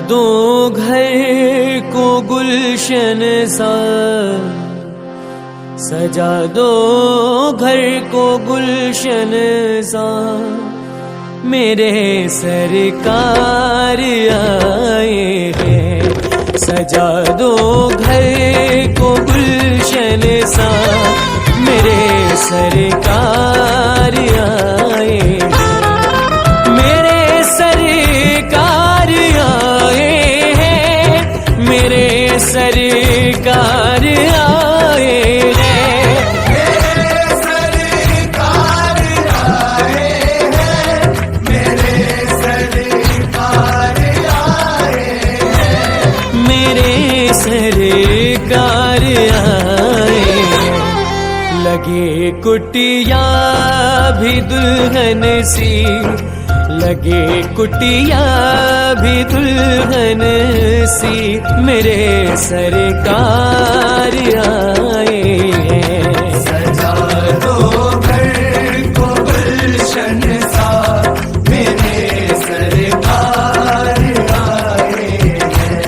दो घर को गुलशन सा, सजा दो घर को गुलशन सा, मेरे सरकार आए हैं। सजा दो घर को गुलशन सा, मेरे सरकार आए हैं। मेरे सरकार आए हैं, मेरे सरकार आए हैं। मेरे सरकार आए हैं, मेरे सरकार आए हैं। मेरे सरकार आए हैं। लगे कुटिया भी दुल्हन सी, लगे कुटिया भी दुल्हन सी, मेरे सरकार आए हैं। सजा दो घर को गुलशन सा, मेरे सरकार आए हैं।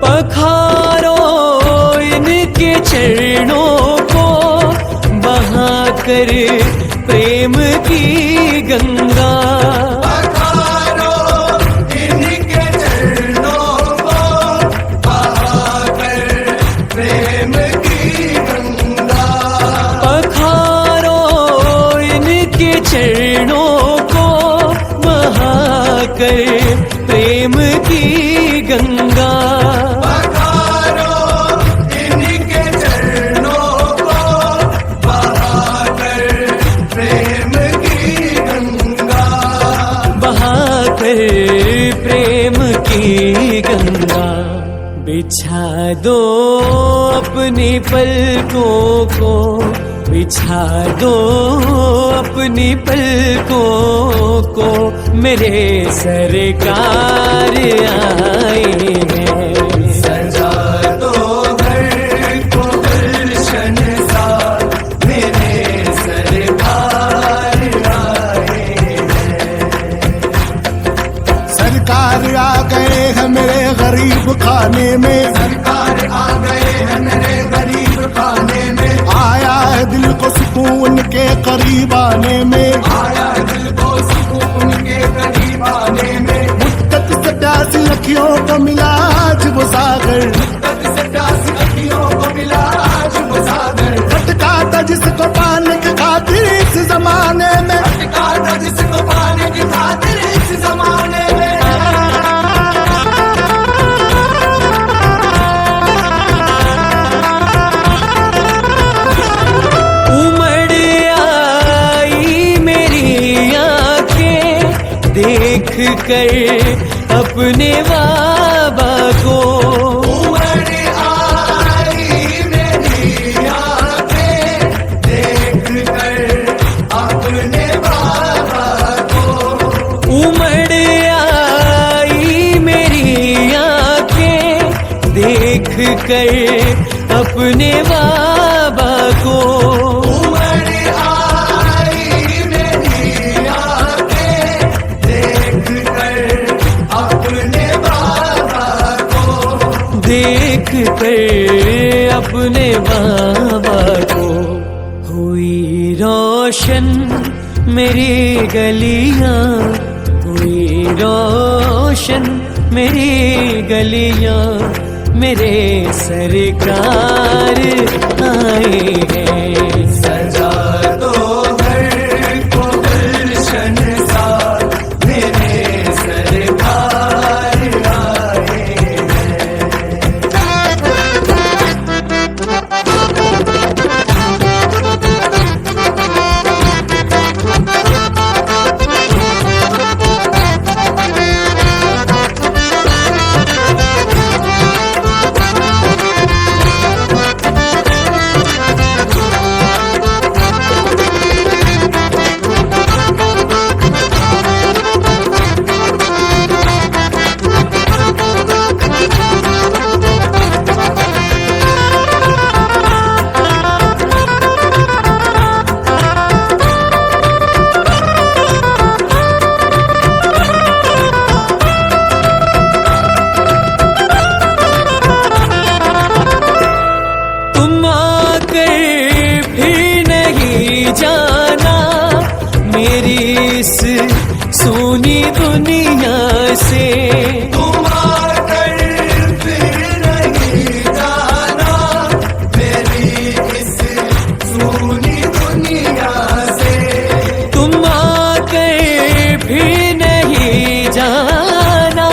पखारो इनके चरणों को, बहाकर प्रेम की गंगा। पखारो इनके चरणों को, बहाकर प्रेम की गंगा। पखारो इनके चरणों को, बहाकर प्रेम की गंगा। पखारो इनके चरणों को, बहाकर प्रेम की गंगा। बहाकर प्रेम की गंगा। बिछा दो अपनी पलकों को, बिछा दो अपनी पलकों को, मेरे सरकार आए हैं। सजा दो घर को गुलशन सा, मेरे सरकार आए हैं। सरकार आ गए हैं मेरे गरीब खाने में, सरकार आ गए हैं मेरे गरीब खाने में। आया है दिल को सुकून के करीब आने में, आया दिल को सुकून के करीब आने में। मुद्दत से प्यासी अखियों को मिला आज वो सागर, मुद्दत से प्यासी अखियों को मिला आज वो सागर। भटका था जिसको पाने की खातिर इस जमाने में, भटका था जिसको पाने की खातिर इस जमाने में। उमड़ आई मेरी आंखें देख कर अपने बाबा को। उमड़ आई मेरी आंखें देख कर अपने बाबा को। उमड़ आई मेरी आंखें देख कर अपने बाबा को। उमड़ आई मेरी आंखें देख कर अपने बाबा को। देख कर अपने बाबा को। हुई रोशन मेरी गलियां, हुई रोशन मेरी गलियां, मेरे सरकार आए हैं। सजा दो घर को गुलशन सा, मेरे तुम आकर भी नहीं जाना मेरी इस सोनी दुनिया से। तुम आकर फिर नहीं जाना मेरी इस सूनी दुनिया से। तुम आकर भी नहीं जाना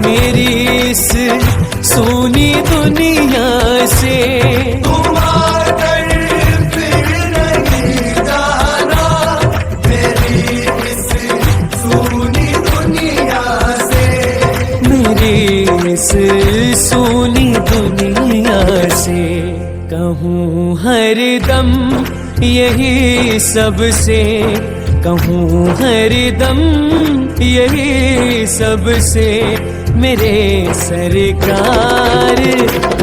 मेरी इस सोनी दुनिया से। तुम आकर फिर नहीं जाना मेरी इस सूनी दुनिया से। मेरी इस सोनी दुनिया से कहूँ हरदम यही सबसे, कहूँ हरदम यही सबसे मेरे सरकार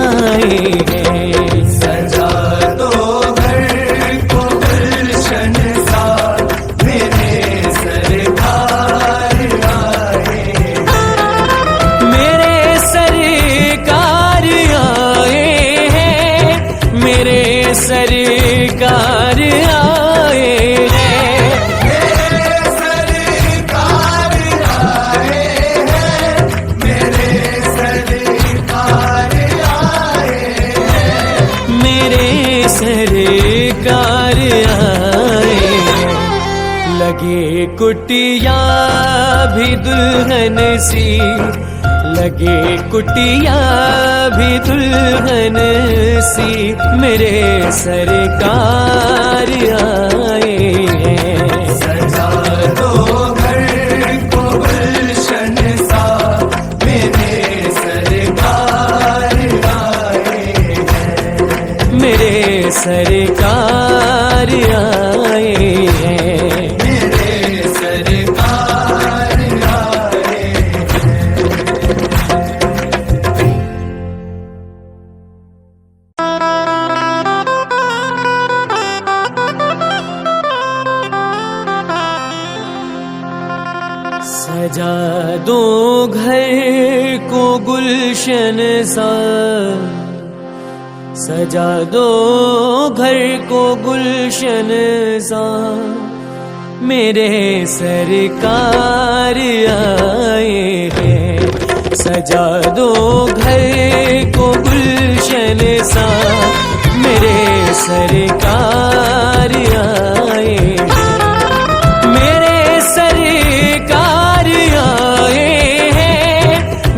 आए हैं। सजा दो घर को गुलशन सा मेरे सरकार आए। मेरे सरकार आए हैं, मेरे सरकार आए हैं। मेरे सरकार आए हैं, मेरे सरकार आए हैं। मेरे सरकार आए हैं। लगे कुटिया भी दुल्हन सी, लगे कुटिया भी दुल्हन सी मेरे सरकार आए हैं। सजा दो घर को गुलशन सा मेरे सरकार आए हैं। मेरे सरकार आए हैं। मेरे सरकार आए हैं। सजा दो घर को गुलशन सा, सजा दो घर को गुलशन सा मेरे सरकार आए हैं। सजा दो घर को गुलशन सा मेरे सरकार आए हैं। मेरे सरकार आए हैं,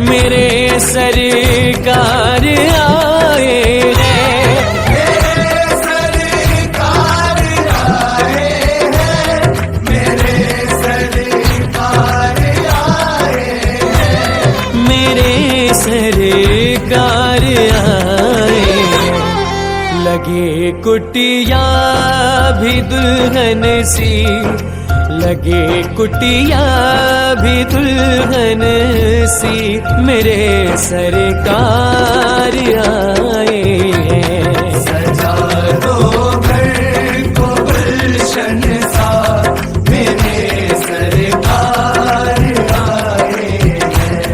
मेरे सरकार आए हैं। मेरे सरकार आए हैं, मेरे सरकार आए हैं। मेरे सरकार आए हैं। लगे कुटिया भी दुल्हन सी, लगे कुटिया भी दुल्हन सी मेरे सरकार आए हैं। सजा दो घर को गुलशन सा मेरे सरकार आए हैं।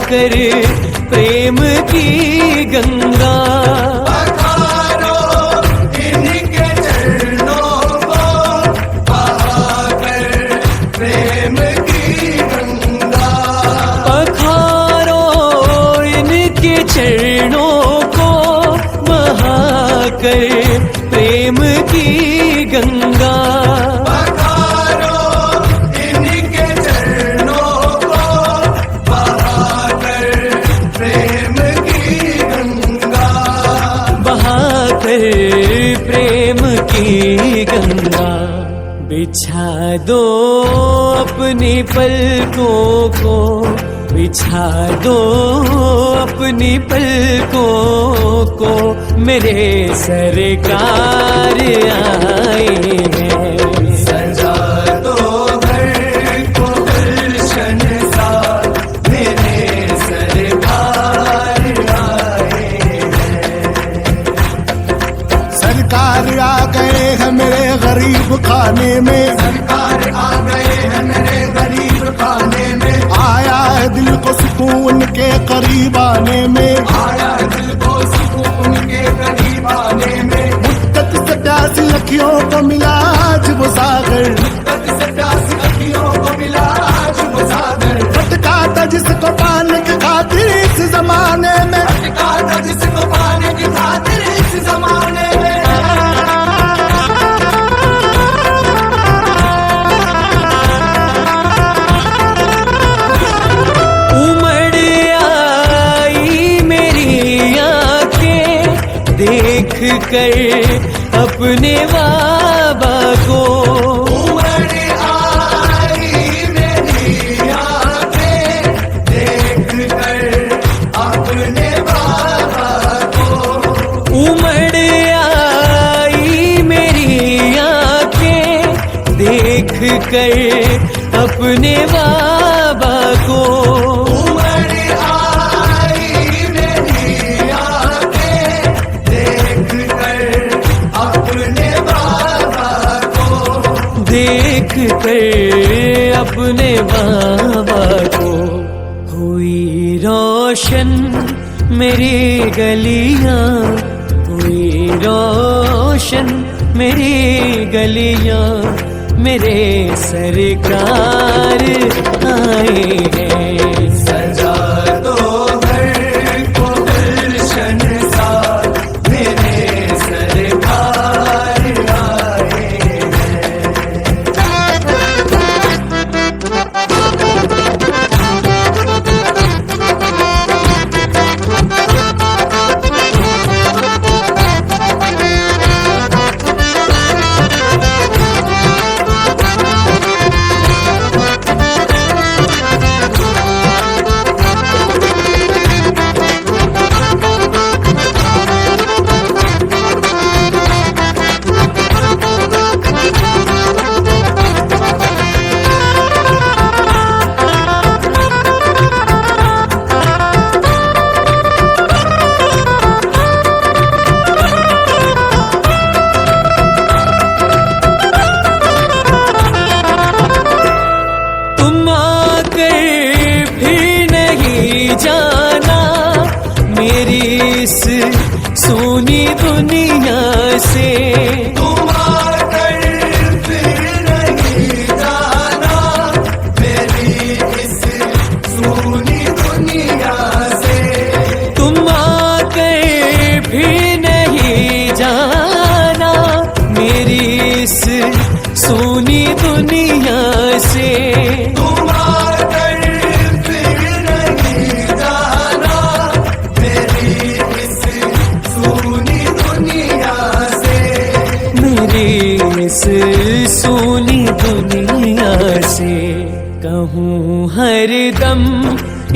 कर प्रेम की गंगा, पधारो इनके चरणों को बहाकर प्रेम की गंगा। पखारो इनके चरणों को बहाकर प्रेम की गंगा। पधारो इनके बिछा दो अपनी पलकों को, बिछा दो अपनी पलकों को, मेरे सरकार आए हैं। सजा दो घर को गुलशन सा, मेरे सरकार आए हैं। सरकार आ गए हैं मेरे गरीब खाने में, सरकार आ गए हैं मेरे गरीब खाने में, आया है दिल को सुकून के करीब आने में, आया है दिल को सुकून के करीब आने में। मुद्दत से प्यासी अखियों को मिला आज वो सागर, मुद्दत से प्यासी अखियों को मिला आज वो सागर, भटका था जिसको पाने की खातिर इस जमाने में, भटका था जिसको पाने की खातिर इस जमाने में। उमड़ आई मेरी आंखें देख कर अपने बाबा को, उमड़ आई मेरी आंखें देख कर अपने बाबा को, उमड़ आई मेरी आंखें देख कर अपने बाबा को, उमड़ आई मेरी आंखें देख कर अपने बाबा को, देख कर अपने बाबा को। हुई रोशन मेरी गलियां, हुई रोशन मेरी गलियां, मेरे सरकार आए हैं। सजा दो घर को गुलशन सा, मेरे सरकार आए हैं। तुम आकर फिर नहीं जाना मेरी इस सोनी दुनिया से, तुम आकर फिर नहीं जाना मेरी इस सूनी दुनिया से, तुम आकर फिर नहीं जाना मेरी इस सोनी दुनिया से, तुम आकर फिर नहीं जाना मेरी इस सूनी दुनिया से, मेरी इस सोनी दुनिया से। कहूँ हरदम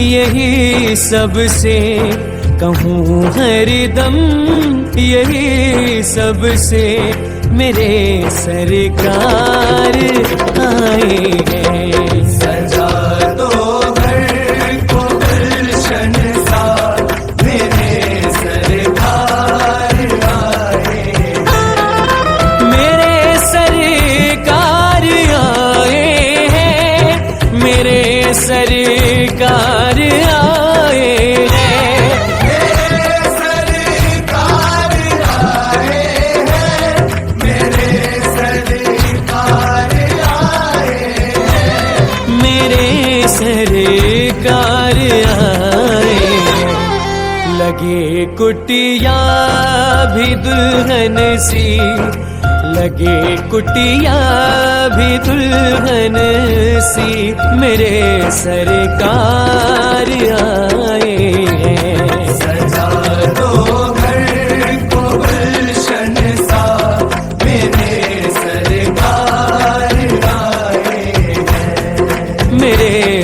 यही सबसे, कहूँ हरदम यही सबसे, मेरे सरकार आए हैं। सजा दो घर को गुलशन सा, मेरे सरकार आए हैं। मेरे सरकार आए हैं, मेरे सरकार आए हैं, मेरे सरकार आए हैं, मेरे सरकार आए हैं। मेरे सरकार आए हैं। लगे कुटिया भी दुल्हन सी, लगे कुटिया भी दुल्हन सी, मेरे सरकार आए हैं। सजा दो घर को गुलशन सा, मेरे सरकार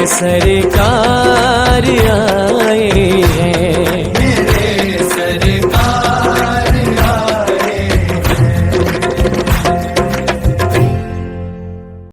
सरकार